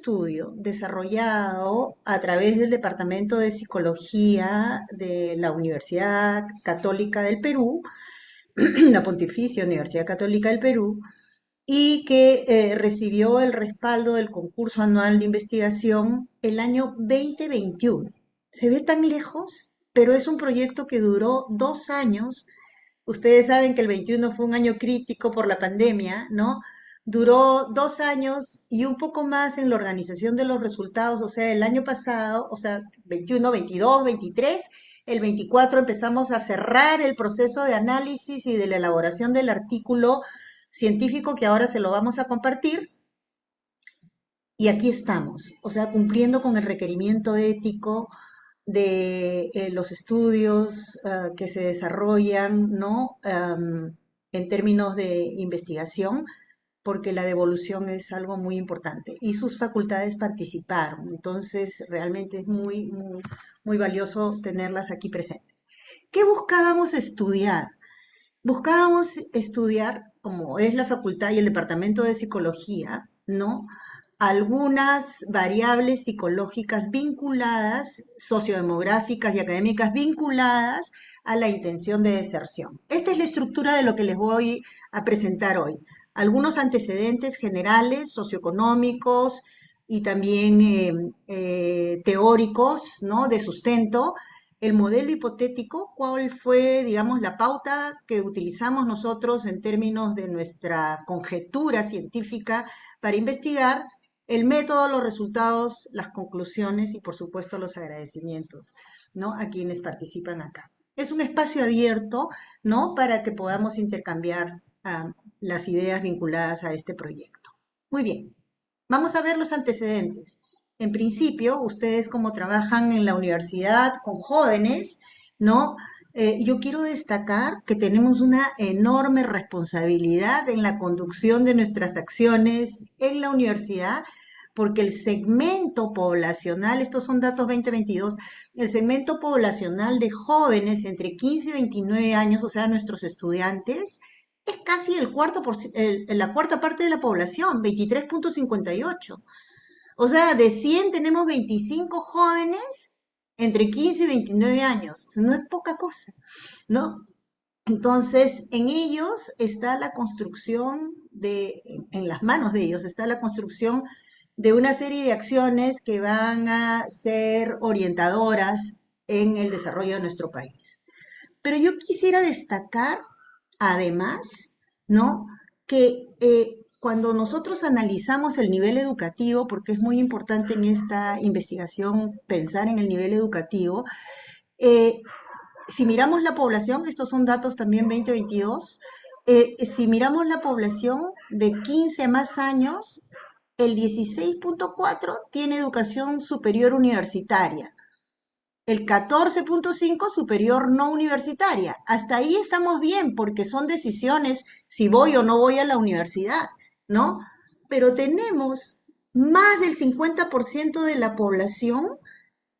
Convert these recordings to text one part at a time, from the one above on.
estudio desarrollado a través del Departamento de Psicología de la Universidad Católica del Perú, la Pontificia Universidad Católica del Perú, y que recibió el respaldo del concurso anual de investigación el año 2021. Se ve tan lejos, pero es un proyecto que duró 2 años. Ustedes saben que el 21 fue un año crítico por la pandemia, ¿no? Duró 2 años y un poco más en la organización de los resultados, o sea, el año pasado, o sea, 21, 22, 23, el 24 empezamos a cerrar el proceso de análisis y de la elaboración del artículo científico que ahora se lo vamos a compartir. Y aquí estamos, o sea, cumpliendo con el requerimiento ético de los estudios que se desarrollan, ¿no? En términos de investigación, porque la devolución es algo muy importante y sus facultades participaron. Entonces, realmente es muy valioso tenerlas aquí presentes. ¿Qué buscábamos estudiar? Buscábamos estudiar, como es la facultad y el departamento de psicología, ¿no? Algunas variables psicológicas vinculadas, sociodemográficas y académicas vinculadas a la intención de deserción. Esta es la estructura de lo que les voy a presentar hoy. Algunos antecedentes generales, socioeconómicos y también teóricos, ¿no? De sustento, el modelo hipotético, cuál fue, digamos, la pauta que utilizamos nosotros en términos de nuestra conjetura científica para investigar, el método, los resultados, las conclusiones y, por supuesto, los agradecimientos, ¿no? A quienes participan acá. Es un espacio abierto, ¿no? Para que podamos intercambiar las ideas vinculadas a este proyecto. Muy bien, vamos a ver los antecedentes. En principio, ustedes como trabajan en la universidad con jóvenes, ¿no? Yo quiero destacar que tenemos una enorme responsabilidad en la conducción de nuestras acciones en la universidad, porque el segmento poblacional, estos son datos 2022, el segmento poblacional de jóvenes entre 15 y 29 años, o sea, nuestros estudiantes, es casi la cuarta parte de la población, 23,58. O sea, de 100 tenemos 25 jóvenes entre 15 y 29 años. O sea, no es poca cosa, ¿no? Entonces, en ellos está la construcción en las manos de ellos está la construcción de una serie de acciones que van a ser orientadoras en el desarrollo de nuestro país. Pero yo quisiera destacar, además, ¿no? Que cuando nosotros analizamos el nivel educativo, porque es muy importante en esta investigación pensar en el nivel educativo, eh, si miramos la población, estos son datos también 2022, si miramos la población de 15 más años, el 16,4 tiene educación superior universitaria, el 14,5 superior no universitaria. Hasta ahí estamos bien porque son decisiones si voy o no voy a la universidad, ¿no? Pero tenemos más del 50% de la población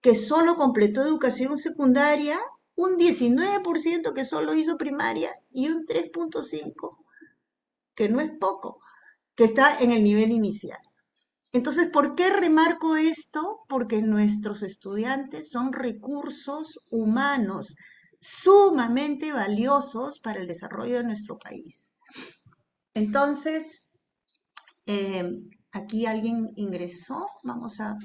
que solo completó educación secundaria, un 19% que solo hizo primaria y un 3,5, que no es poco, que está en el nivel inicial. Entonces, ¿por qué remarco esto? Porque nuestros estudiantes son recursos humanos sumamente valiosos para el desarrollo de nuestro país. Entonces, eh, aquí alguien ingresó, vamos a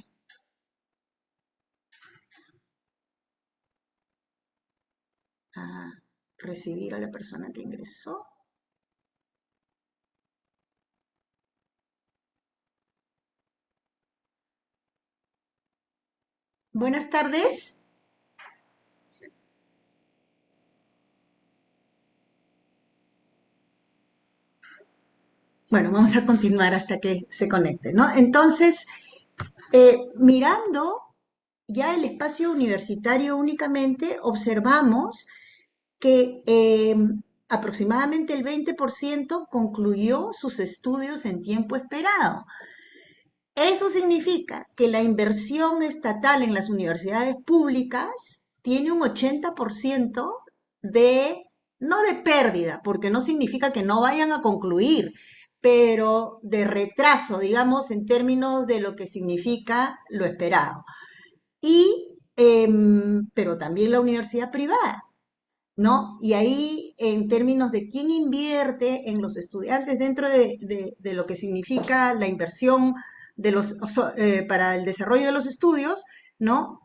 recibir a la persona que ingresó. Buenas tardes. Bueno, vamos a continuar hasta que se conecte, ¿no? Entonces, mirando ya el espacio universitario únicamente, observamos que aproximadamente el 20% concluyó sus estudios en tiempo esperado. Eso significa que la inversión estatal en las universidades públicas tiene un 80% no de pérdida, porque no significa que no vayan a concluir, pero de retraso, digamos, en términos de lo que significa lo esperado. Pero también la universidad privada, ¿no? Y ahí, en términos de quién invierte en los estudiantes dentro de lo que significa la inversión para el desarrollo de los estudios, ¿no?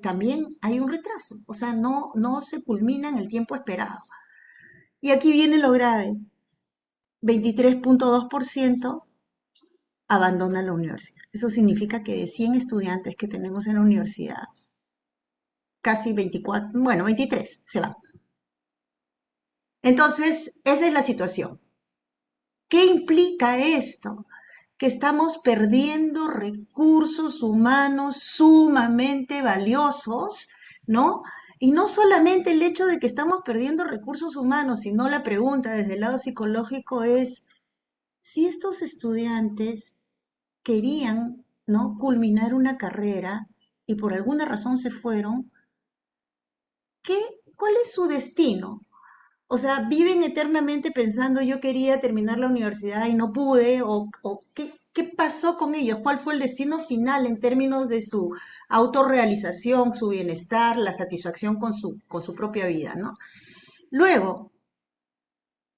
También hay un retraso, o sea, no se culmina en el tiempo esperado. Y aquí viene lo grave, 23,2% abandona la universidad. Eso significa que de 100 estudiantes que tenemos en la universidad, casi 24, bueno, 23 se van. Entonces, esa es la situación. ¿Qué implica esto? Que estamos perdiendo recursos humanos sumamente valiosos, ¿no? Y no solamente el hecho de que estamos perdiendo recursos humanos, sino la pregunta desde el lado psicológico es si estos estudiantes querían, ¿no?, culminar una carrera y por alguna razón se fueron, ¿cuál es su destino? O sea, viven eternamente pensando yo quería terminar la universidad y no pude, o ¿qué pasó con ellos? ¿Cuál fue el destino final en términos de su autorrealización, su bienestar, la satisfacción con su propia vida, ¿no? Luego,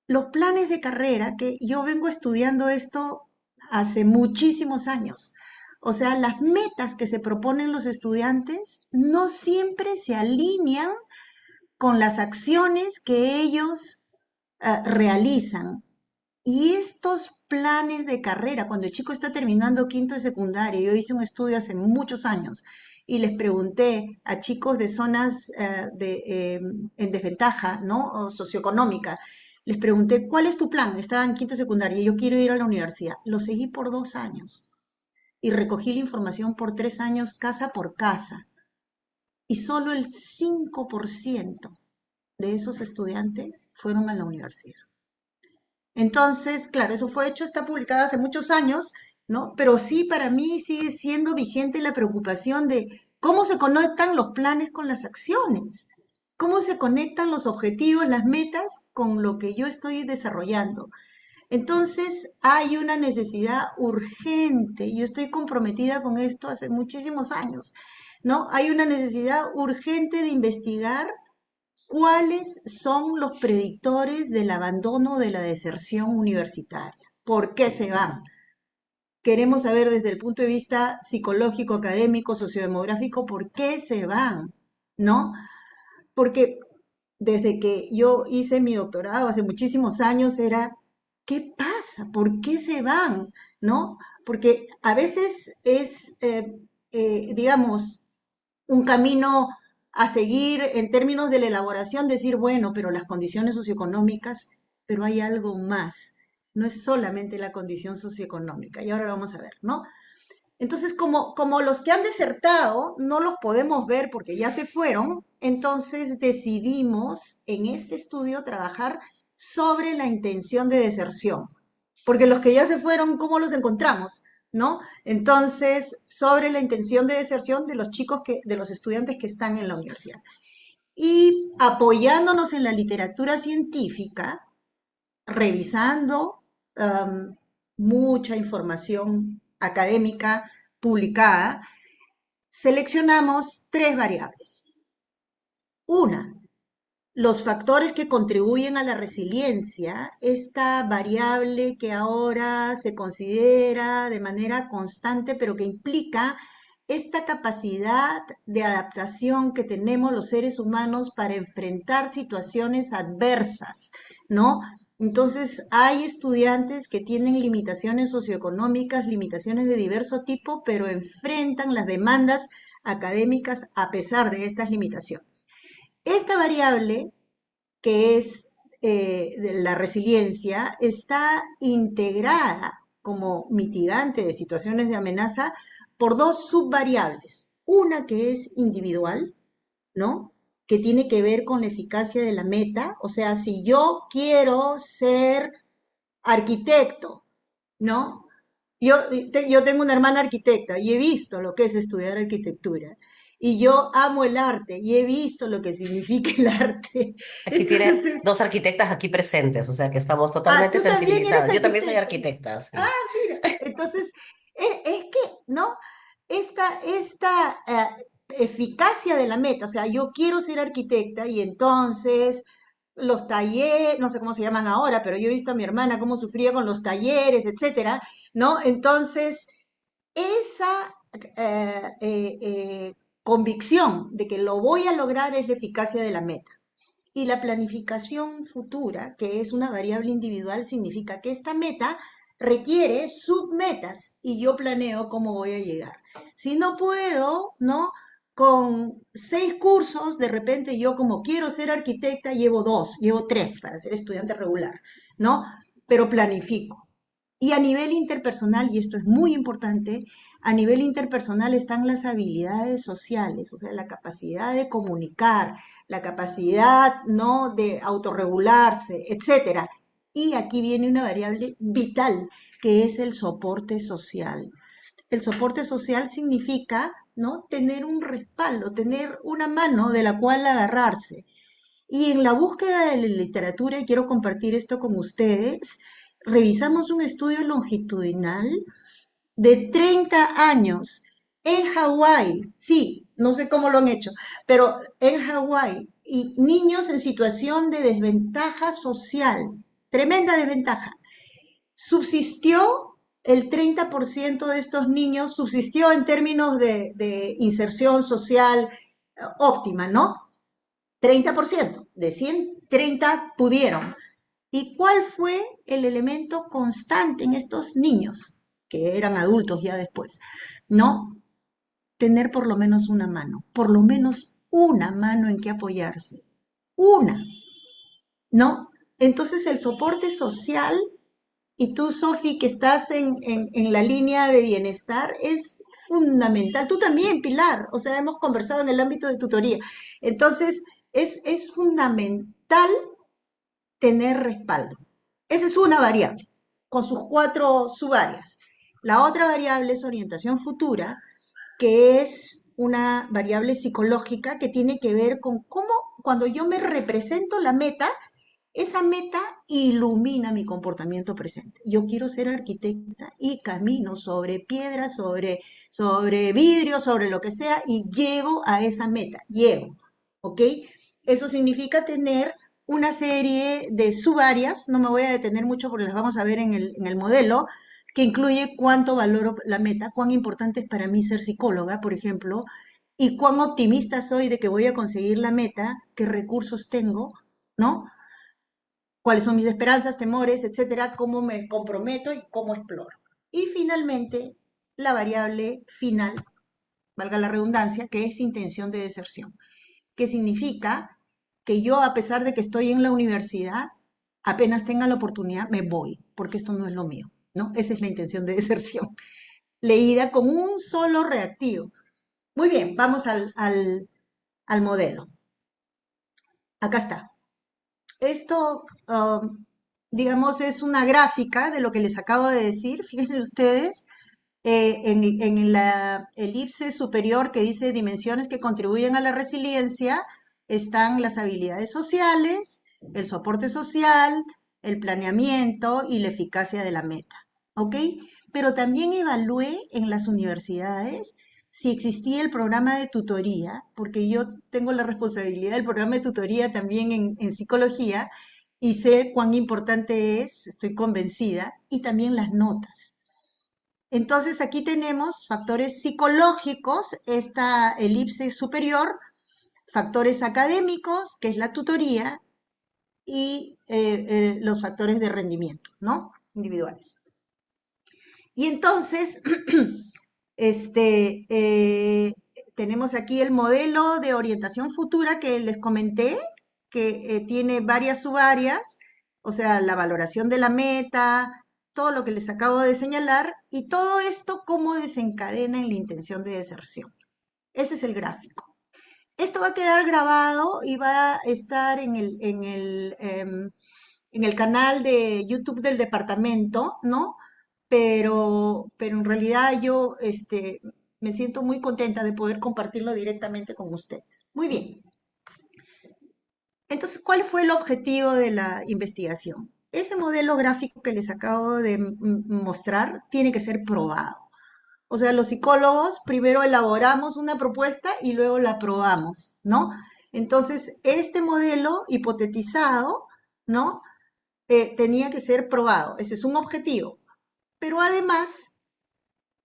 los planes de carrera, que yo vengo estudiando esto hace muchísimos años. O sea, las metas que se proponen los estudiantes no siempre se alinean con las acciones que ellos realizan. Y estos planes de carrera, cuando el chico está terminando quinto de secundaria, yo hice un estudio hace muchos años y les pregunté a chicos de zonas en desventaja, ¿no?, o socioeconómica, les pregunté, ¿cuál es tu plan? Estaba en quinto de secundaria y yo quiero ir a la universidad. Lo seguí por 2 años y recogí la información por 3 años, casa por casa. Y solo el 5% de esos estudiantes fueron a la universidad. Entonces, claro, eso fue hecho, está publicado hace muchos años, ¿no? Pero sí, para mí sigue siendo vigente la preocupación de cómo se conectan los planes con las acciones, cómo se conectan los objetivos, las metas con lo que yo estoy desarrollando. Entonces, hay una necesidad urgente, yo estoy comprometida con esto hace muchísimos años, ¿no? Hay una necesidad urgente de investigar ¿cuáles son los predictores del abandono de la deserción universitaria? ¿Por qué se van? Queremos saber desde el punto de vista psicológico, académico, sociodemográfico, ¿por qué se van? ¿No? Porque desde que yo hice mi doctorado hace muchísimos años era, ¿qué pasa? ¿Por qué se van? ¿No? Porque a veces es, digamos, un camino a seguir en términos de la elaboración, decir, bueno, pero las condiciones socioeconómicas, pero hay algo más. No es solamente la condición socioeconómica, y ahora lo vamos a ver, ¿no? Entonces, como los que han desertado no los podemos ver porque ya se fueron, entonces decidimos en este estudio trabajar sobre la intención de deserción. Porque los que ya se fueron, ¿cómo los encontramos? ¿No? Entonces, sobre la intención de deserción de los chicos de los estudiantes que están en la universidad. Y apoyándonos en la literatura científica, revisando mucha información académica publicada, seleccionamos 3 variables. Una, los factores que contribuyen a la resiliencia, esta variable que ahora se considera de manera constante, pero que implica esta capacidad de adaptación que tenemos los seres humanos para enfrentar situaciones adversas, ¿no? Entonces, hay estudiantes que tienen limitaciones socioeconómicas, limitaciones de diverso tipo, pero enfrentan las demandas académicas a pesar de estas limitaciones. Esta variable, que es de la resiliencia, está integrada como mitigante de situaciones de amenaza por 2 subvariables. Una que es individual, ¿no? Que tiene que ver con la eficacia de la meta. O sea, si yo quiero ser arquitecto, ¿no? Yo tengo una hermana arquitecta y he visto lo que es estudiar arquitectura. Y yo amo el arte y he visto lo que significa el arte. Aquí tiene Entonces, dos arquitectas aquí presentes, o sea que estamos ah, totalmente tú también eres sensibilizadas. Yo también soy arquitecta. arquitecta, Ah, sí. mira, entonces, es que, ¿no? Esta eficacia de la meta, o sea, yo quiero ser arquitecta y entonces los talleres, no sé cómo se llaman ahora, pero yo he visto a mi hermana cómo sufría con los talleres, etcétera, ¿no? Entonces, esa convicción de que lo voy a lograr es la eficacia de la meta. Y la planificación futura, que es una variable individual, significa que esta meta requiere submetas y yo planeo cómo voy a llegar. Si no puedo, ¿no? Con 6 cursos, de repente yo como quiero ser arquitecta, llevo 2, llevo 3 para ser estudiante regular, ¿no? Pero planifico. Y a nivel interpersonal, y esto es muy importante, a nivel interpersonal están las habilidades sociales, o sea, la capacidad de comunicar, la capacidad, ¿no?, de autorregularse, etcétera. Y aquí viene una variable vital, que es el soporte social. El soporte social significa, ¿no?, tener un respaldo, tener una mano de la cual agarrarse. Y en la búsqueda de la literatura, y quiero compartir esto con ustedes, revisamos un estudio longitudinal de 30 años en Hawái. Sí, no sé cómo lo han hecho, pero en Hawái. Y niños en situación de desventaja social, tremenda desventaja. Subsistió el 30% de estos niños, subsistió en términos de inserción social óptima, ¿no? 30% de 130 pudieron. ¿Y cuál fue el elemento constante en estos niños, que eran adultos ya después? No, tener por lo menos una mano, por lo menos una mano en que apoyarse. Una, ¿no? Entonces el soporte social, y tú, Sofi, que estás en la línea de bienestar, es fundamental. Tú también, Pilar, o sea, hemos conversado en el ámbito de tutoría. Entonces, es fundamental tener respaldo. Esa es una variable, con sus 4 subáreas. La otra variable es orientación futura, que es una variable psicológica que tiene que ver con cómo cuando yo me represento la meta, esa meta ilumina mi comportamiento presente. Yo quiero ser arquitecta y camino sobre piedras, sobre vidrio, sobre lo que sea y llego a esa meta. Llego, ¿ok? Eso significa tener una serie de subáreas, no me voy a detener mucho porque las vamos a ver en el modelo, que incluye cuánto valoro la meta, cuán importante es para mí ser psicóloga, por ejemplo, y cuán optimista soy de que voy a conseguir la meta, qué recursos tengo, ¿no? Cuáles son mis esperanzas, temores, etcétera, cómo me comprometo y cómo exploro. Y finalmente, la variable final, valga la redundancia, que es intención de deserción, que significa que yo, a pesar de que estoy en la universidad, apenas tenga la oportunidad, me voy, porque esto no es lo mío, ¿no? Esa es la intención de deserción, leída con un solo reactivo. Muy bien, vamos al modelo. Acá está. Esto, digamos, es una gráfica de lo que les acabo de decir. Fíjense ustedes, en la elipse superior que dice dimensiones que contribuyen a la resiliencia, están las habilidades sociales, el soporte social, el planeamiento y la eficacia de la meta. ¿Ok? Pero también evalué en las universidades si existía el programa de tutoría, porque yo tengo la responsabilidad del programa de tutoría también en psicología y sé cuán importante es, estoy convencida, y también las notas. Entonces aquí tenemos factores psicológicos, esta elipse superior, factores académicos, que es la tutoría, y los factores de rendimiento, ¿no? Individuales. Y entonces, este, tenemos aquí el modelo de orientación futura que les comenté, que tiene varias subáreas, o sea, la valoración de la meta, todo lo que les acabo de señalar, y todo esto cómo desencadena en la intención de deserción. Ese es el gráfico. Esto va a quedar grabado y va a estar en el canal de YouTube del departamento, ¿no? Pero en realidad yo Me siento muy contenta de poder compartirlo directamente con ustedes. Muy bien. Entonces, ¿cuál fue el objetivo de la investigación? Ese modelo gráfico que les acabo de mostrar tiene que ser probado. O sea, los psicólogos primero elaboramos una propuesta y luego la probamos, ¿no? Entonces, este modelo hipotetizado, ¿no? Tenía que ser probado. Ese es un objetivo. Pero además,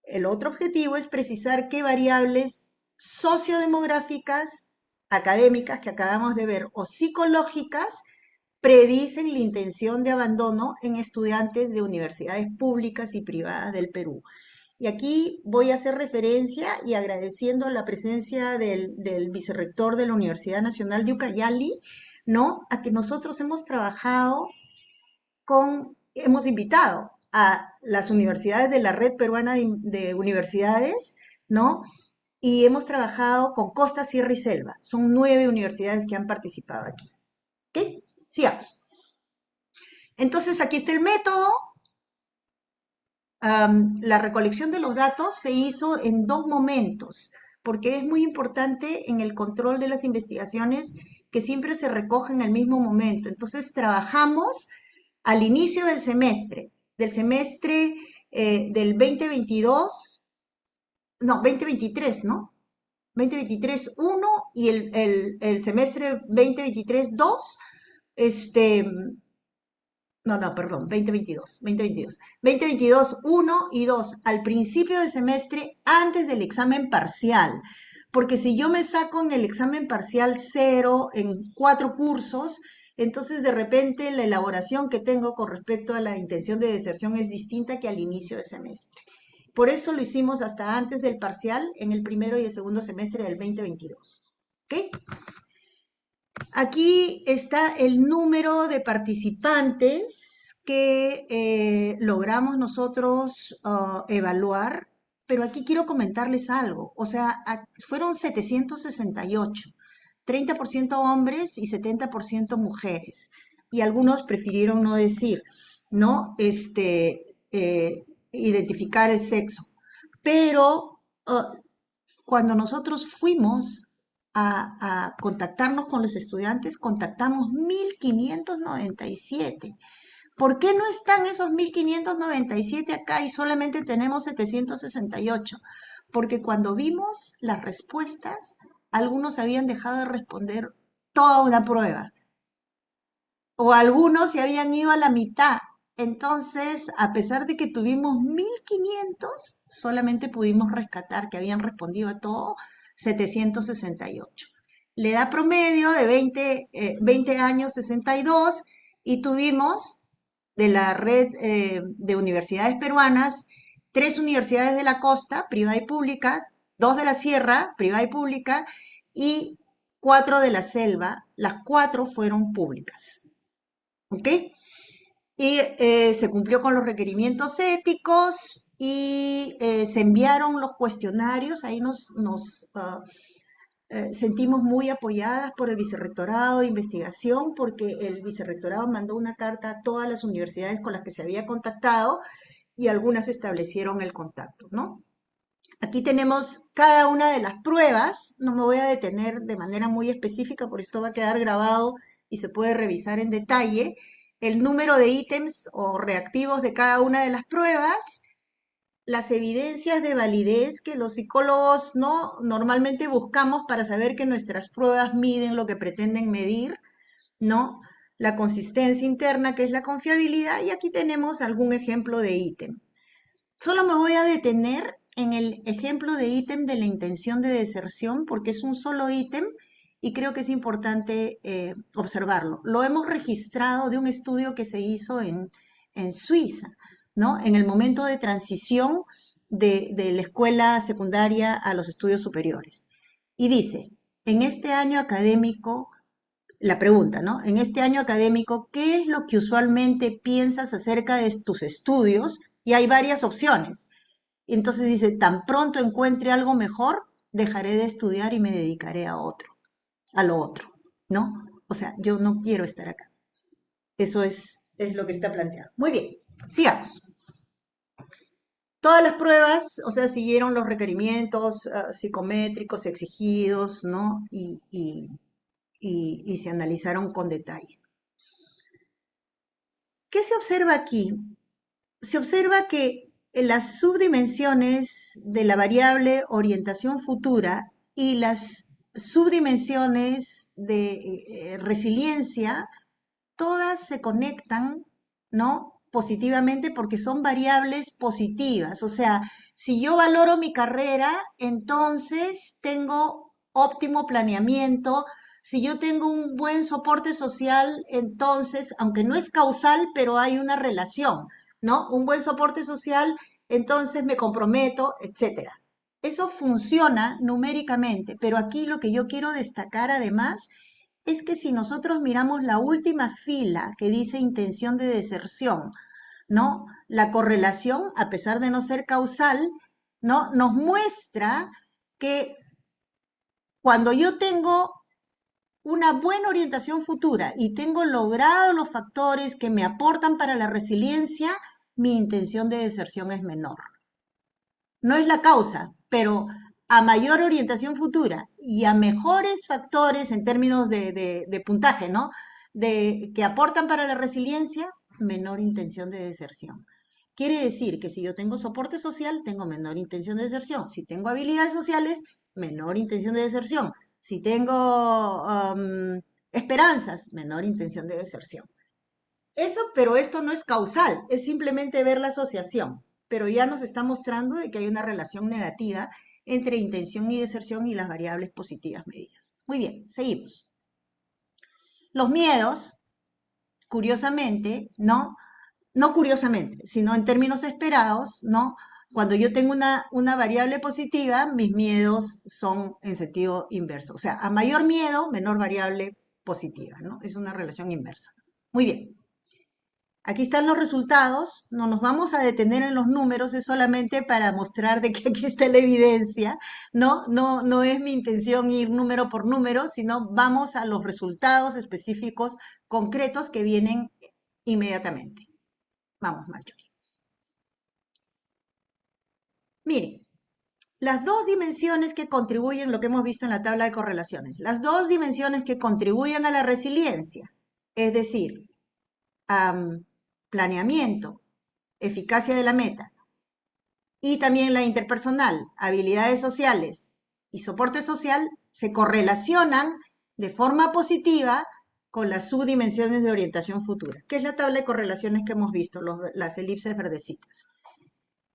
el otro objetivo es precisar qué variables sociodemográficas, académicas que acabamos de ver, o psicológicas, predicen la intención de abandono en estudiantes de universidades públicas y privadas del Perú. Y aquí voy a hacer referencia y agradeciendo la presencia del vicerrector de la Universidad Nacional de Ucayali, ¿no? A que nosotros hemos trabajado hemos invitado a las universidades de la Red Peruana de Universidades, ¿no? Y hemos trabajado con Costa, Sierra y Selva. Son 9 universidades que han participado aquí. ¿Ok? Sigamos. Entonces, aquí está el método. La recolección de los datos se hizo en 2 momentos, porque es muy importante en el control de las investigaciones que siempre se recogen en el mismo momento. Entonces, trabajamos al inicio del semestre del 2022, no, 2023, ¿no? 2023 uno y el semestre 2023 2, este, no, perdón, 2022 uno y 2 al principio del semestre antes del examen parcial. Porque si yo me saco en el examen parcial 0 en 4 cursos, entonces de repente la elaboración que tengo con respecto a la intención de deserción es distinta que al inicio del semestre. Por eso lo hicimos hasta antes del parcial en el primero y el segundo semestre del 2022. ¿Ok? Aquí está el número de participantes que logramos nosotros evaluar, pero aquí quiero comentarles algo. O sea, fueron 768, 30% hombres y 70% mujeres. Y algunos prefirieron no decir, ¿no? Identificar el sexo. Pero cuando nosotros fuimos a contactarnos con los estudiantes, contactamos 1597. ¿Por qué no están esos 1597 acá y solamente tenemos 768? Porque cuando vimos las respuestas, algunos habían dejado de responder toda una prueba o algunos se habían ido a la mitad. Entonces, a pesar de que tuvimos 1500, solamente pudimos rescatar que habían respondido a todo 768. La edad promedio de 20 años 62 y tuvimos de la red de universidades peruanas, 3 universidades de la costa, privada y pública, 2 de la sierra, privada y pública, y 4 de la selva, las 4 fueron públicas. ¿Ok? Y se cumplió con los requerimientos éticos y se enviaron los cuestionarios. Ahí nos sentimos muy apoyadas por el Vicerrectorado de Investigación porque el Vicerrectorado mandó una carta a todas las universidades con las que se había contactado y algunas establecieron el contacto, ¿no? Aquí tenemos cada una de las pruebas. No me voy a detener de manera muy específica, por esto va a quedar grabado y se puede revisar en detalle el número de ítems o reactivos de cada una de las pruebas, las evidencias de validez que los psicólogos no normalmente buscamos para saber que nuestras pruebas miden lo que pretenden medir, ¿no? La consistencia interna, que es la confiabilidad, y aquí tenemos algún ejemplo de ítem. Solo me voy a detener en el ejemplo de ítem de la intención de deserción porque es un solo ítem y creo que es importante observarlo. Lo hemos registrado de un estudio que se hizo en Suiza, ¿no? En el momento de transición de la escuela secundaria a los estudios superiores. Y dice, en este año académico, la pregunta, ¿no? En este año académico, ¿qué es lo que usualmente piensas acerca de tus estudios? Y hay varias opciones. Entonces dice, tan pronto encuentre algo mejor, dejaré de estudiar y me dedicaré a lo otro, ¿no? O sea, yo no quiero estar acá. Eso es lo que está planteado. Muy bien, sigamos. Todas las pruebas, o sea, siguieron los requerimientos psicométricos exigidos, ¿no? Y se analizaron con detalle. ¿Qué se observa aquí? Se observa que las subdimensiones de la variable orientación futura y las subdimensiones de resiliencia, todas se conectan, ¿no? Positivamente porque son variables positivas. O sea, si yo valoro mi carrera, entonces tengo óptimo planeamiento. Si yo tengo un buen soporte social, entonces, aunque no es causal, pero hay una relación, ¿no? Un buen soporte social, entonces me comprometo, etcétera. Eso funciona numéricamente, pero aquí lo que yo quiero destacar además es que si nosotros miramos la última fila que dice intención de deserción, ¿no? La correlación, a pesar de no ser causal, ¿no? Nos muestra que cuando yo tengo una buena orientación futura y tengo logrado los factores que me aportan para la resiliencia, mi intención de deserción es menor. No es la causa, pero a mayor orientación futura y a mejores factores en términos de puntaje, ¿no? Que aportan para la resiliencia, menor intención de deserción. Quiere decir que si yo tengo soporte social, tengo menor intención de deserción. Si tengo habilidades sociales, menor intención de deserción. Si tengo esperanzas, menor intención de deserción. Eso, pero esto no es causal, es simplemente ver la asociación, pero ya nos está mostrando de que hay una relación negativa entre intención y deserción y las variables positivas medidas. Muy bien, seguimos. Los miedos, curiosamente, no curiosamente, sino en términos esperados, ¿no? Cuando yo tengo una variable positiva, mis miedos son en sentido inverso. O sea, a mayor miedo, menor variable positiva, ¿no? Es una relación inversa. Muy bien. Aquí están los resultados, no nos vamos a detener en los números, es solamente para mostrar de que aquí está la evidencia, ¿no? No es mi intención ir número por número, sino vamos a los resultados específicos, concretos que vienen inmediatamente. Vamos, Marjorie. Miren, las dos dimensiones que contribuyen, lo que hemos visto en la tabla de correlaciones, las dos dimensiones que contribuyen a la resiliencia, es decir, planeamiento, eficacia de la meta, y también la interpersonal, habilidades sociales y soporte social se correlacionan de forma positiva con las subdimensiones de orientación futura, que es la tabla de correlaciones que hemos visto, las elipses verdecitas.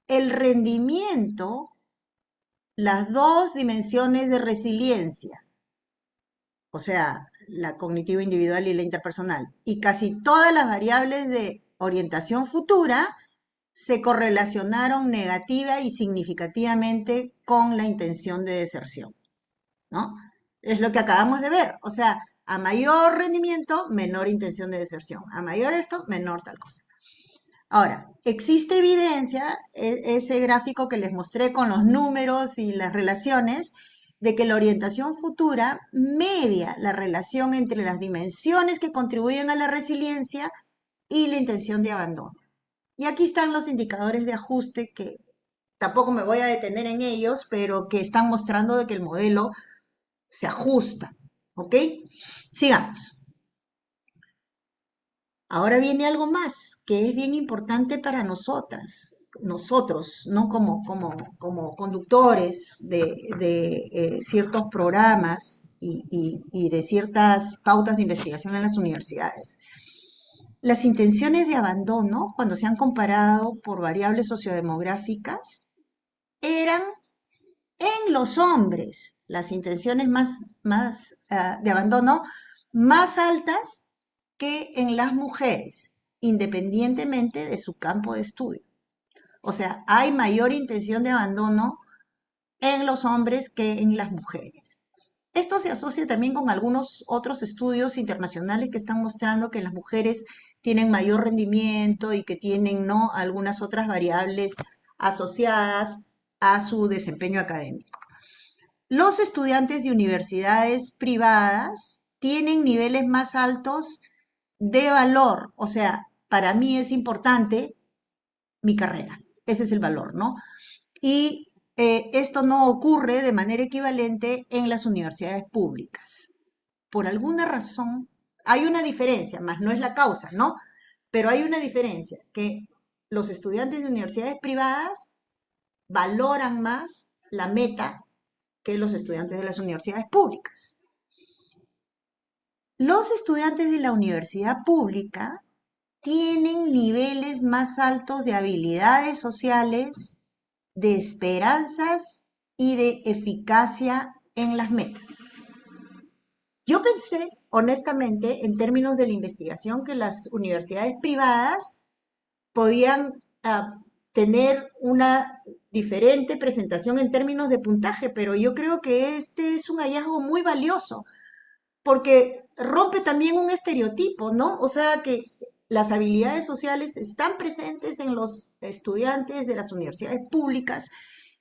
El rendimiento, las dos dimensiones de resiliencia, o sea, la cognitiva individual y la interpersonal, y casi todas las variables de orientación futura, se correlacionaron negativa y significativamente con la intención de deserción, ¿no? Es lo que acabamos de ver, o sea, a mayor rendimiento, menor intención de deserción, a mayor esto, menor tal cosa. Ahora, existe evidencia, ese gráfico que les mostré con los números y las relaciones, de que la orientación futura media la relación entre las dimensiones que contribuyen a la resiliencia y la intención de abandono. Y aquí están los indicadores de ajuste que tampoco me voy a detener en ellos, pero que están mostrando de que el modelo se ajusta. ¿Ok? Sigamos. Ahora viene algo más que es bien importante para nosotros, ¿no? Como conductores de ciertos programas y de ciertas pautas de investigación en las universidades. Las intenciones de abandono, cuando se han comparado por variables sociodemográficas, eran en los hombres las intenciones de abandono más altas que en las mujeres, independientemente de su campo de estudio. O sea, hay mayor intención de abandono en los hombres que en las mujeres. Esto se asocia también con algunos otros estudios internacionales que están mostrando que las mujeres tienen mayor rendimiento y que tienen, ¿no?, algunas otras variables asociadas a su desempeño académico. Los estudiantes de universidades privadas tienen niveles más altos de valor, o sea, para mí es importante mi carrera. Ese es el valor, ¿no? Y esto no ocurre de manera equivalente en las universidades públicas. Por alguna razón, hay una diferencia, más no es la causa, ¿no? Pero hay una diferencia, que los estudiantes de universidades privadas valoran más la meta que los estudiantes de las universidades públicas. Los estudiantes de la universidad pública tienen niveles más altos de habilidades sociales, de esperanzas y de eficacia en las metas. Yo pensé, honestamente, en términos de la investigación, que las universidades privadas podían tener una diferente presentación en términos de puntaje, pero yo creo que este es un hallazgo muy valioso, porque rompe también un estereotipo, ¿no? O sea, que las habilidades sociales están presentes en los estudiantes de las universidades públicas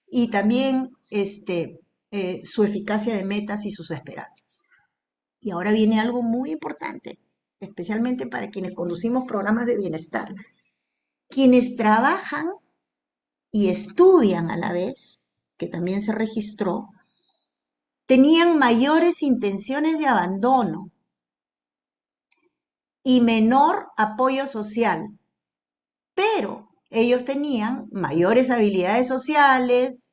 y también su eficacia de metas y sus esperanzas. Y ahora viene algo muy importante, especialmente para quienes conducimos programas de bienestar. Quienes trabajan y estudian a la vez, que también se registró, tenían mayores intenciones de abandono y menor apoyo social, pero ellos tenían mayores habilidades sociales,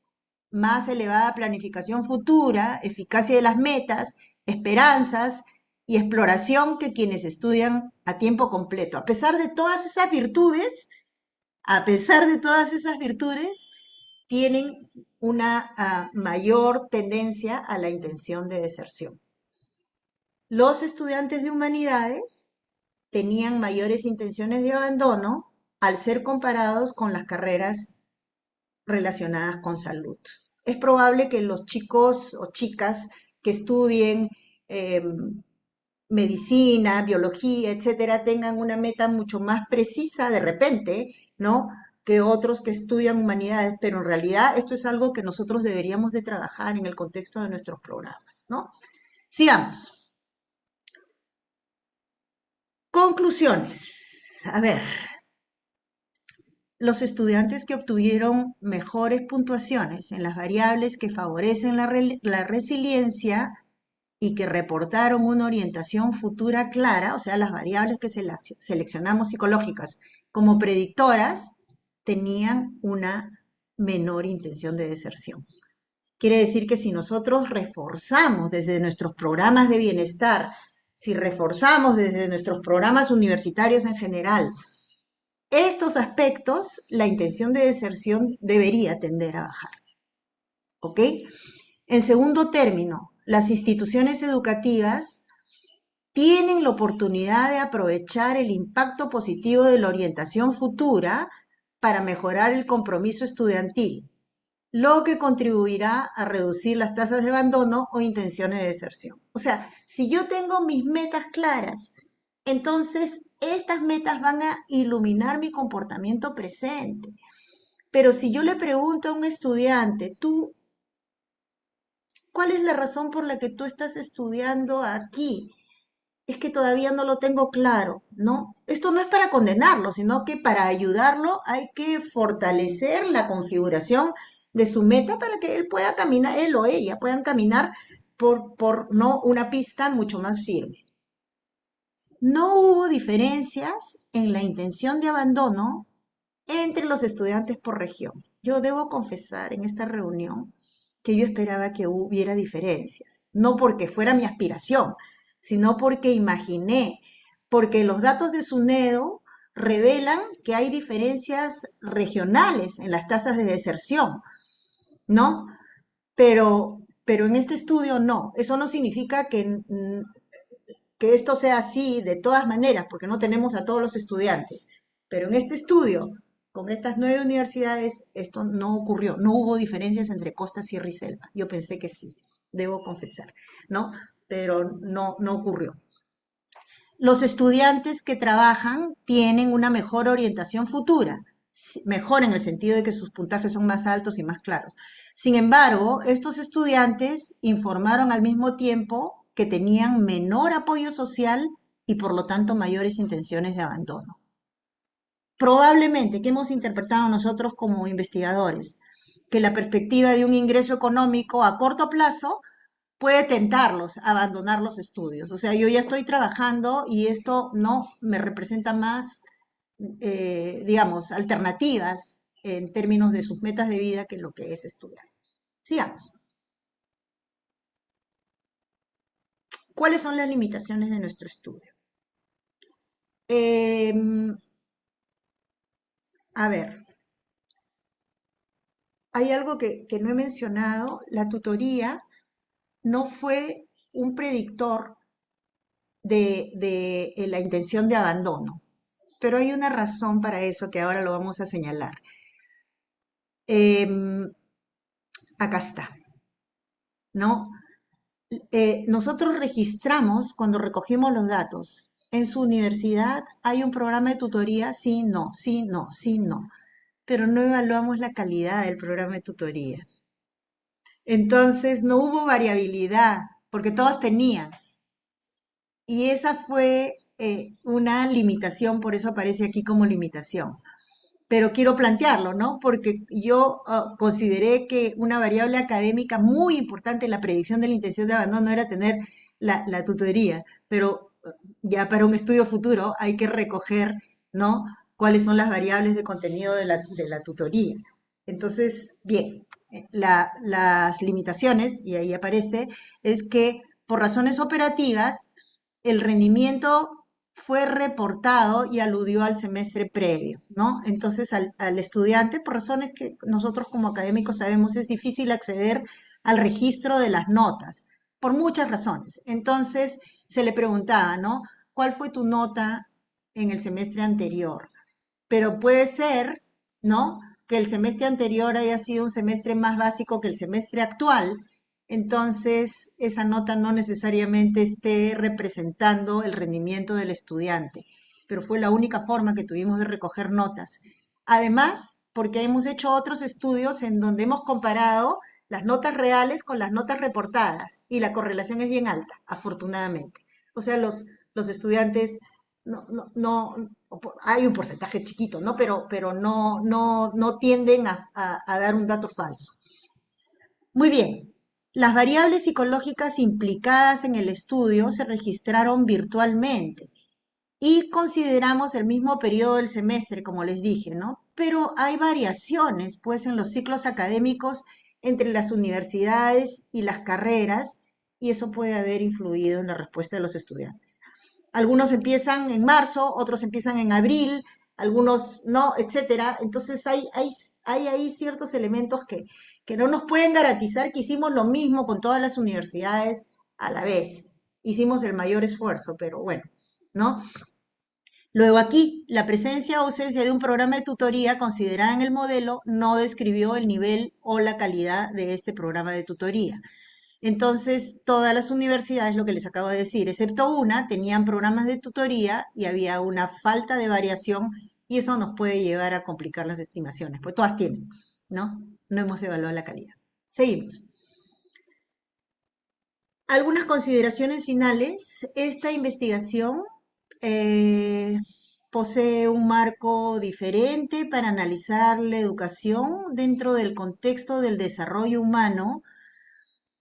más elevada planificación futura, eficacia de las metas, esperanzas y exploración que quienes estudian a tiempo completo. A pesar de todas esas virtudes, tienen una mayor tendencia a la intención de deserción. Los estudiantes de humanidades tenían mayores intenciones de abandono al ser comparados con las carreras relacionadas con salud. Es probable que los chicos o chicas que estudien eh, medicina, biología, etcétera, tengan una meta mucho más precisa de repente, ¿no? Que otros que estudian humanidades, pero en realidad esto es algo que nosotros deberíamos de trabajar en el contexto de nuestros programas, ¿no? Sigamos. Conclusiones. A ver, los estudiantes que obtuvieron mejores puntuaciones en las variables que favorecen la resiliencia y que reportaron una orientación futura clara, o sea, las variables que seleccionamos psicológicas como predictoras, tenían una menor intención de deserción. Quiere decir que si nosotros reforzamos desde nuestros programas de bienestar, si reforzamos desde nuestros programas universitarios en general, estos aspectos, la intención de deserción debería tender a bajar. ¿Ok? En segundo término, las instituciones educativas tienen la oportunidad de aprovechar el impacto positivo de la orientación futura para mejorar el compromiso estudiantil, lo que contribuirá a reducir las tasas de abandono o intenciones de deserción. O sea, si yo tengo mis metas claras, entonces estas metas van a iluminar mi comportamiento presente. Pero si yo le pregunto a un estudiante, tú, ¿cuál es la razón por la que tú estás estudiando aquí? Es que todavía no lo tengo claro, ¿no? Esto no es para condenarlo, sino que para ayudarlo hay que fortalecer la configuración de su meta para que él pueda caminar, él o ella puedan caminar por no una pista mucho más firme. No hubo diferencias en la intención de abandono entre los estudiantes por región. Yo debo confesar en esta reunión que yo esperaba que hubiera diferencias, no porque fuera mi aspiración, sino porque imaginé, porque los datos de SUNEDO revelan que hay diferencias regionales en las tasas de deserción, ¿no? Pero en este estudio no. Eso no significa que esto sea así de todas maneras, porque no tenemos a todos los estudiantes. Pero en este estudio, con estas 9 universidades, esto no ocurrió. No hubo diferencias entre costa, sierra y selva. Yo pensé que sí, debo confesar, ¿no? Pero no ocurrió. Los estudiantes que trabajan tienen una mejor orientación futura, mejor en el sentido de que sus puntajes son más altos y más claros. Sin embargo, estos estudiantes informaron al mismo tiempo que tenían menor apoyo social y por lo tanto mayores intenciones de abandono. probablemente que hemos interpretado nosotros como investigadores, que la perspectiva de un ingreso económico a corto plazo puede tentarlos a abandonar los estudios. O sea, yo ya estoy trabajando y esto no me representa más, digamos, alternativas en términos de sus metas de vida que lo que es estudiar. Sigamos. ¿Cuáles son las limitaciones de nuestro estudio? A ver, hay algo que no he mencionado. La tutoría no fue un predictor de la intención de abandono, pero hay una razón para eso que ahora lo vamos a señalar. Em, Acá está, ¿no? Nosotros registramos cuando recogimos los datos. En su universidad hay un programa de tutoría, sí, no, sí, no, sí, no, pero no evaluamos la calidad del programa de tutoría. Entonces no hubo variabilidad, porque todos tenían. Y esa fue una limitación, por eso aparece aquí como limitación. Pero quiero plantearlo, ¿no? Porque yo consideré que una variable académica muy importante en la predicción de la intención de abandono era tener la tutoría, pero ya para un estudio futuro hay que recoger, ¿no? Cuáles son las variables de contenido de la tutoría. Entonces, bien, las limitaciones, y ahí aparece, es que por razones operativas, el rendimiento fue reportado y aludió al semestre previo, ¿no? Entonces, al estudiante, por razones que nosotros como académicos sabemos, es difícil acceder al registro de las notas, por muchas razones. Entonces, se le preguntaba, ¿no? ¿Cuál fue tu nota en el semestre anterior? Pero puede ser, ¿no? Que el semestre anterior haya sido un semestre más básico que el semestre actual, entonces esa nota no necesariamente esté representando el rendimiento del estudiante, pero fue la única forma que tuvimos de recoger notas. Además, porque hemos hecho otros estudios en donde hemos comparado las notas reales con las notas reportadas y la correlación es bien alta, afortunadamente. O sea, los estudiantes no, hay un porcentaje chiquito, ¿no? Pero no tienden a dar un dato falso. Muy bien. Las variables psicológicas implicadas en el estudio se registraron virtualmente y consideramos el mismo periodo del semestre, como les dije, ¿no? Pero hay variaciones, pues, en los ciclos académicos entre las universidades y las carreras, y eso puede haber influido en la respuesta de los estudiantes. Algunos empiezan en marzo, otros empiezan en abril, algunos no, etcétera. Entonces hay ahí ciertos elementos que no nos pueden garantizar que hicimos lo mismo con todas las universidades a la vez. Hicimos el mayor esfuerzo, pero bueno, ¿no? Luego aquí, la presencia o ausencia de un programa de tutoría considerada en el modelo no describió el nivel o la calidad de este programa de tutoría. Entonces, todas las universidades, lo que les acabo de decir, excepto una, tenían programas de tutoría y había una falta de variación y eso nos puede llevar a complicar las estimaciones, pues todas tienen, ¿no? No hemos evaluado la calidad. Seguimos. Algunas consideraciones finales. Esta investigación eh, posee un marco diferente para analizar la educación dentro del contexto del desarrollo humano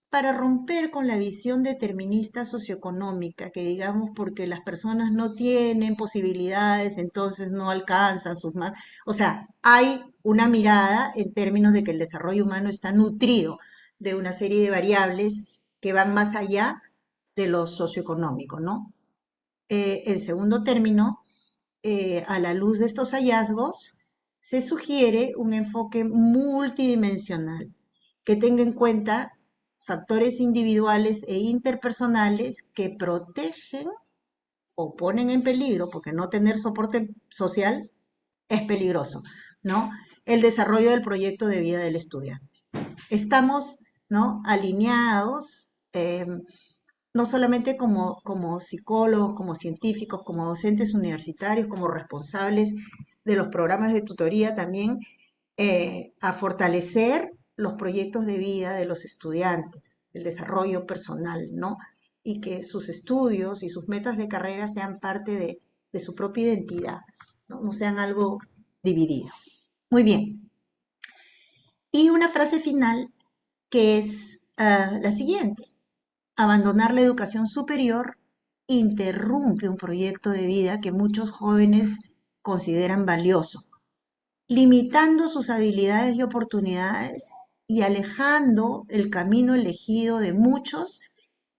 para romper con la visión determinista socioeconómica, que digamos porque las personas no tienen posibilidades, entonces no alcanzan sus más. O sea, hay una mirada en términos de que el desarrollo humano está nutrido de una serie de variables que van más allá de lo socioeconómico, ¿no? En segundo término, a la luz de estos hallazgos, se sugiere un enfoque multidimensional que tenga en cuenta factores individuales e interpersonales que protegen o ponen en peligro, porque no tener soporte social es peligroso, ¿no? El desarrollo del proyecto de vida del estudiante. Estamos, ¿no? Alineados, no solamente como psicólogos, como científicos, como docentes universitarios, como responsables de los programas de tutoría, también a fortalecer los proyectos de vida de los estudiantes, el desarrollo personal, ¿no? Y que sus estudios y sus metas de carrera sean parte de su propia identidad. ¿no? No sean algo dividido. Muy bien. Y una frase final que es la siguiente. Abandonar la educación superior interrumpe un proyecto de vida que muchos jóvenes consideran valioso, limitando sus habilidades y oportunidades y alejando el camino elegido de muchos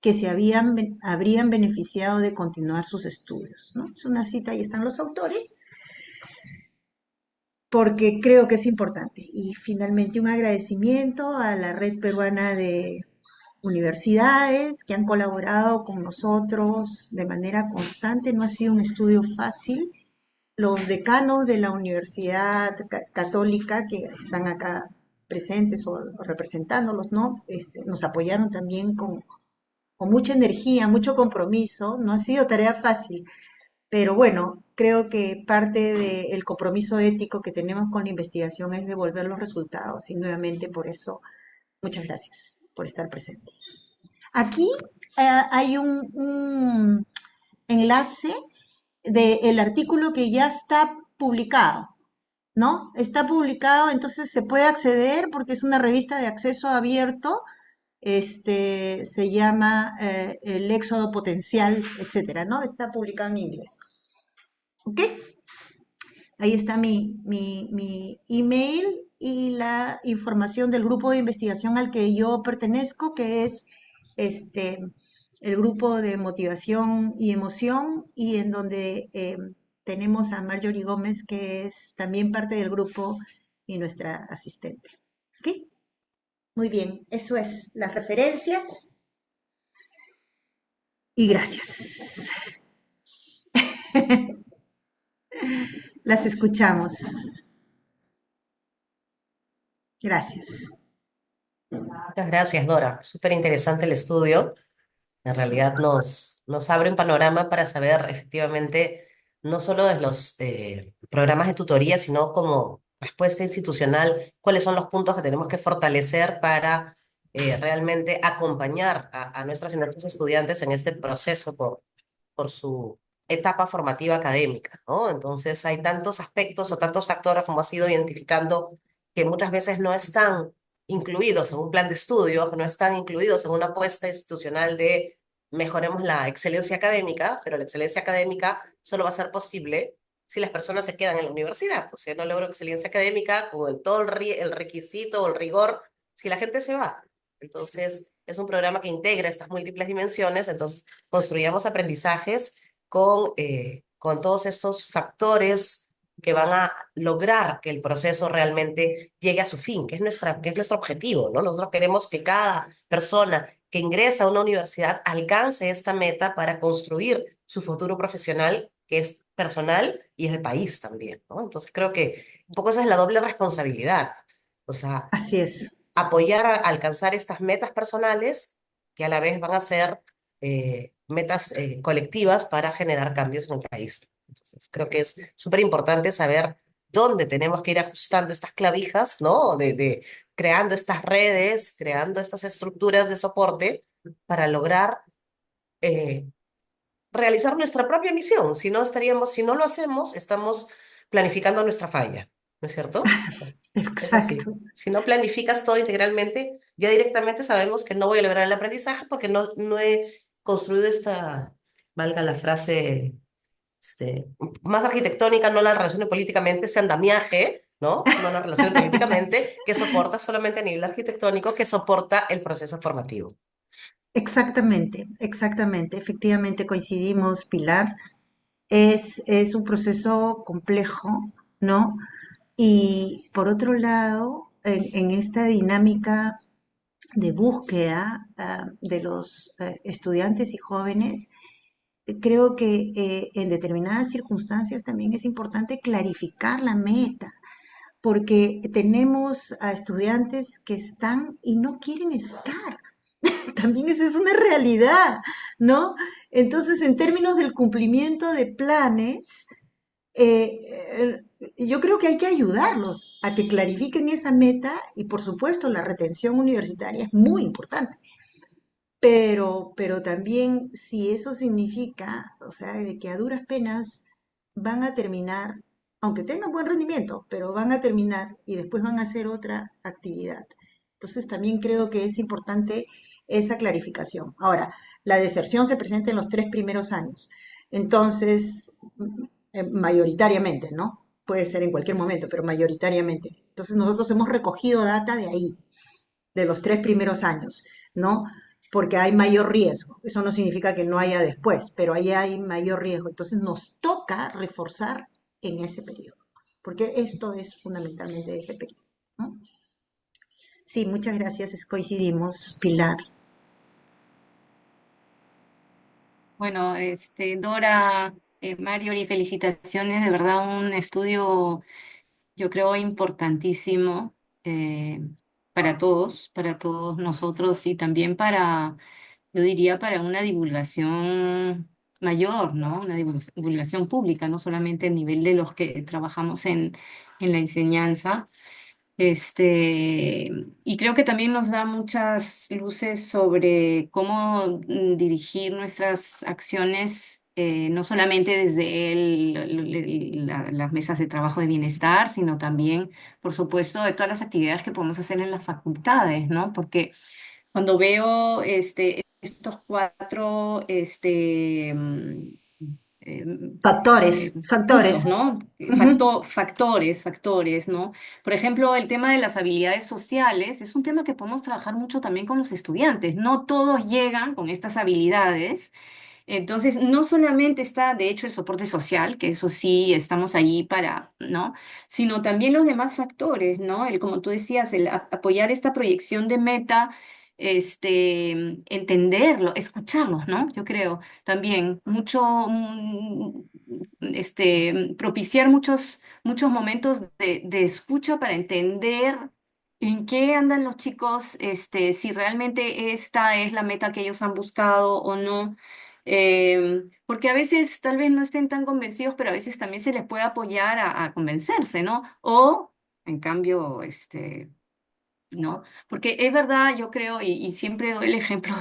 que habrían beneficiado de continuar sus estudios, ¿no? Es una cita, ahí están los autores, porque creo que es importante. Y finalmente un agradecimiento a la Red Peruana de Universidades que han colaborado con nosotros de manera constante. No ha sido un estudio fácil. Los decanos de la Universidad Católica que están acá presentes o representándolos, ¿no? Nos apoyaron también con mucha energía, mucho compromiso. No ha sido tarea fácil, pero bueno, creo que parte del compromiso ético que tenemos con la investigación es devolver los resultados y nuevamente por eso, muchas gracias por estar presentes. Aquí hay un enlace del artículo que ya está publicado, ¿no? Está publicado, entonces se puede acceder porque es una revista de acceso abierto, se llama El Éxodo Potencial, etcétera, ¿no? Está publicado en inglés. ¿Ok? Ahí está mi email y la información del grupo de investigación al que yo pertenezco, que es este, el grupo de motivación y emoción, y en donde tenemos a Marjorie Gómez, que es también parte del grupo y nuestra asistente. ¿Ok? Muy bien, eso es las referencias y gracias. Las escuchamos. Gracias. Muchas gracias, Dora. Súper interesante el estudio. En realidad nos abre un panorama para saber efectivamente no solo de los programas de tutoría, sino como respuesta institucional, cuáles son los puntos que tenemos que fortalecer para realmente acompañar a nuestras y nuestros estudiantes en este proceso por su etapa formativa académica, ¿no? Entonces hay tantos aspectos o tantos factores como has ido identificando que muchas veces no están incluidos en un plan de estudio, no están incluidos en una apuesta institucional de mejoremos la excelencia académica, pero la excelencia académica solo va a ser posible si las personas se quedan en la universidad. O sea, no logro excelencia académica con todo el requisito o el rigor si la gente se va. Entonces, es un programa que integra estas múltiples dimensiones, entonces construyamos aprendizajes con todos estos factores que van a lograr que el proceso realmente llegue a su fin, que es nuestro objetivo, ¿no? Nosotros queremos que cada persona que ingresa a una universidad alcance esta meta para construir su futuro profesional, que es personal y es de país también, ¿no? Entonces creo que un poco esa es la doble responsabilidad, o sea, Así es. apoyar a alcanzar estas metas personales que a la vez van a ser metas colectivas para generar cambios en el país. Entonces, creo que es súper importante saber dónde tenemos que ir ajustando estas clavijas, ¿no? De creando estas redes, creando estas estructuras de soporte para lograr eh, realizar nuestra propia misión. Si no lo hacemos, estamos planificando nuestra falla, ¿no es cierto? O sea, es así. Exacto. Si no planificas todo integralmente, ya directamente sabemos que no voy a lograr el aprendizaje porque no he construido esta, valga la frase, este, más arquitectónica, no la relacione políticamente, este andamiaje, ¿no? No la relacione políticamente, que soporta solamente a nivel arquitectónico, que soporta el proceso formativo. Exactamente, exactamente. Efectivamente coincidimos, Pilar. Es un proceso complejo, ¿no? Y por otro lado, en esta dinámica de búsqueda de los estudiantes y jóvenes, creo que en determinadas circunstancias también es importante clarificar la meta, porque tenemos a estudiantes que están y no quieren estar. También esa es una realidad, ¿no? Entonces, en términos del cumplimiento de planes, yo creo que hay que ayudarlos a que clarifiquen esa meta y, por supuesto, la retención universitaria es muy importante. Pero también si eso significa, o sea, de que a duras penas van a terminar aunque tengan buen rendimiento, pero van a terminar y después van a hacer otra actividad. Entonces también creo que es importante esa clarificación. Ahora, la deserción se presenta en los 3 primeros años. Entonces, mayoritariamente, ¿no? Puede ser en cualquier momento, pero mayoritariamente. Entonces nosotros hemos recogido data de ahí, de los 3 primeros años, ¿no? Porque hay mayor riesgo. Eso no significa que no haya después, pero ahí hay mayor riesgo. Entonces nos toca reforzar en ese periodo, porque esto es fundamentalmente ese periodo, ¿no? Sí, muchas gracias, coincidimos, Pilar. Bueno, Dora, Mario, y felicitaciones, de verdad un estudio, yo creo, importantísimo eh, para todos nosotros y también para, yo diría, para una divulgación mayor, ¿no? Una divulgación pública, no solamente a nivel de los que trabajamos en la enseñanza. Este, y creo que también nos da muchas luces sobre cómo dirigir nuestras acciones, no solamente desde las mesas de trabajo de bienestar, sino también, por supuesto, de todas las actividades que podemos hacer en las facultades, ¿no? Porque cuando veo estos cuatro Factores, factores. puntos, ¿no? Ujú. Factores, ¿no? Por ejemplo, el tema de las habilidades sociales es un tema que podemos trabajar mucho también con los estudiantes. No todos llegan con estas habilidades, entonces, no solamente está, de hecho, el soporte social, que eso sí estamos ahí para, ¿no? Sino también los demás factores, ¿no? El, como tú decías, el apoyar esta proyección de meta, entenderlo, escucharlos, ¿no? Yo creo también mucho, propiciar muchos momentos de escucha para entender en qué andan los chicos, si realmente esta es la meta que ellos han buscado o no, porque a veces tal vez no estén tan convencidos, pero a veces también se les puede apoyar a convencerse, ¿no? O, en cambio, ¿no? Porque es verdad, yo creo, y siempre doy el ejemplo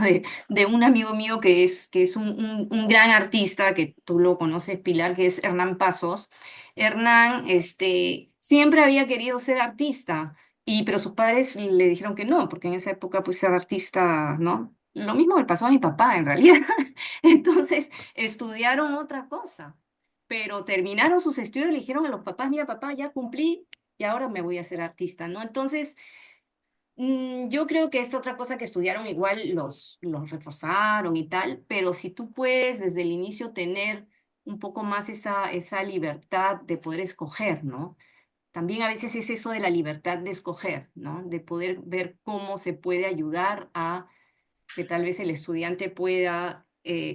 de un amigo mío que es un gran artista, que tú lo conoces, Pilar, que es Hernán Pasos. Hernán, siempre había querido ser artista, pero sus padres le dijeron que no, porque en esa época, pues, ser artista, ¿no? Lo mismo le pasó a mi papá, en realidad. Entonces, estudiaron otra cosa, pero terminaron sus estudios y le dijeron a los papás, mira, papá, ya cumplí y ahora me voy a ser artista, ¿no? Entonces, yo creo que esta otra cosa que estudiaron igual los reforzaron y tal, pero si tú puedes desde el inicio tener un poco más esa libertad de poder escoger, ¿no? También a veces es eso de la libertad de escoger, ¿no? De poder ver cómo se puede ayudar a que tal vez el estudiante pueda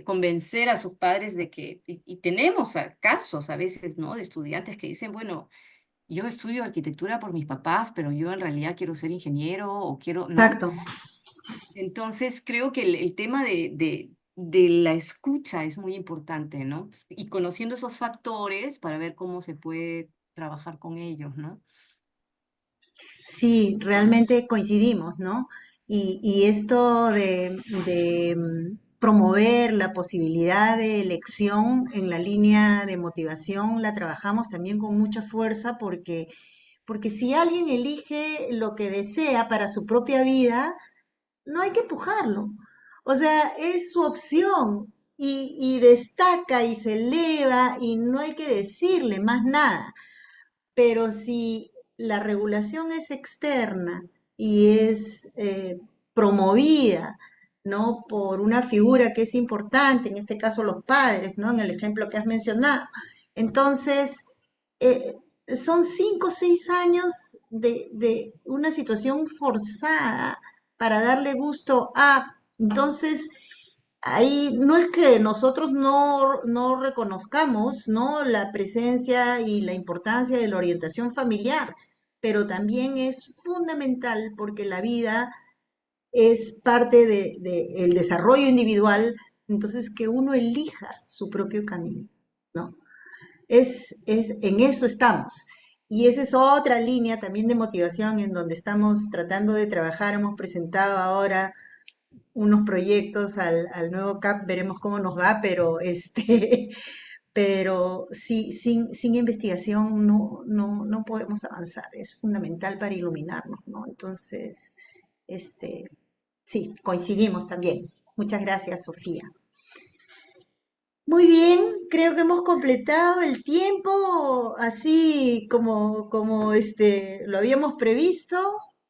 convencer a sus padres de que, y tenemos casos a veces, ¿no? De estudiantes que dicen, bueno, yo estudio arquitectura por mis papás, pero yo en realidad quiero ser ingeniero o quiero, ¿no? Exacto. Entonces creo que el tema de la escucha es muy importante, ¿no? Y conociendo esos factores para ver cómo se puede trabajar con ellos, ¿no? Sí, realmente coincidimos, ¿no? Y esto promover la posibilidad de elección en la línea de motivación la trabajamos también con mucha fuerza porque si alguien elige lo que desea para su propia vida, no hay que empujarlo. O sea, es su opción y destaca y se eleva y no hay que decirle más nada. Pero si la regulación es externa y es promovida, ¿no? Por una figura que es importante, en este caso los padres, ¿no? En el ejemplo que has mencionado. Entonces, eh, son 5 o 6 años de una situación forzada para darle gusto a. Entonces, ahí no es que nosotros no reconozcamos, ¿no? La presencia y la importancia de la orientación familiar, pero también es fundamental porque la vida es parte el desarrollo individual, entonces que uno elija su propio camino, ¿no? En eso estamos. Y esa es otra línea también de motivación en donde estamos tratando de trabajar. Hemos presentado ahora unos proyectos al nuevo CAP, veremos cómo nos va, pero pero sí, sin investigación no podemos avanzar, es fundamental para iluminarnos, ¿no? Entonces, este, sí, coincidimos también. Muchas gracias, Sofía. Muy bien, creo que hemos completado el tiempo así como lo habíamos previsto.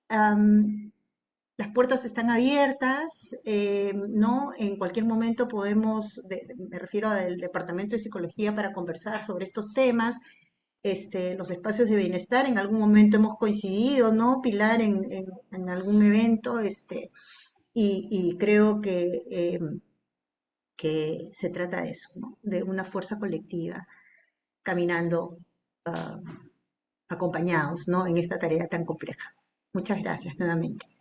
Am, las puertas están abiertas, ¿no? En cualquier momento podemos, me refiero al Departamento de Psicología para conversar sobre estos temas, los espacios de bienestar. En algún momento hemos coincidido, ¿no, Pilar, en algún evento, y creo que se trata de eso, ¿no? De una fuerza colectiva caminando ah, acompañados, ¿no? En esta tarea tan compleja. Muchas gracias nuevamente.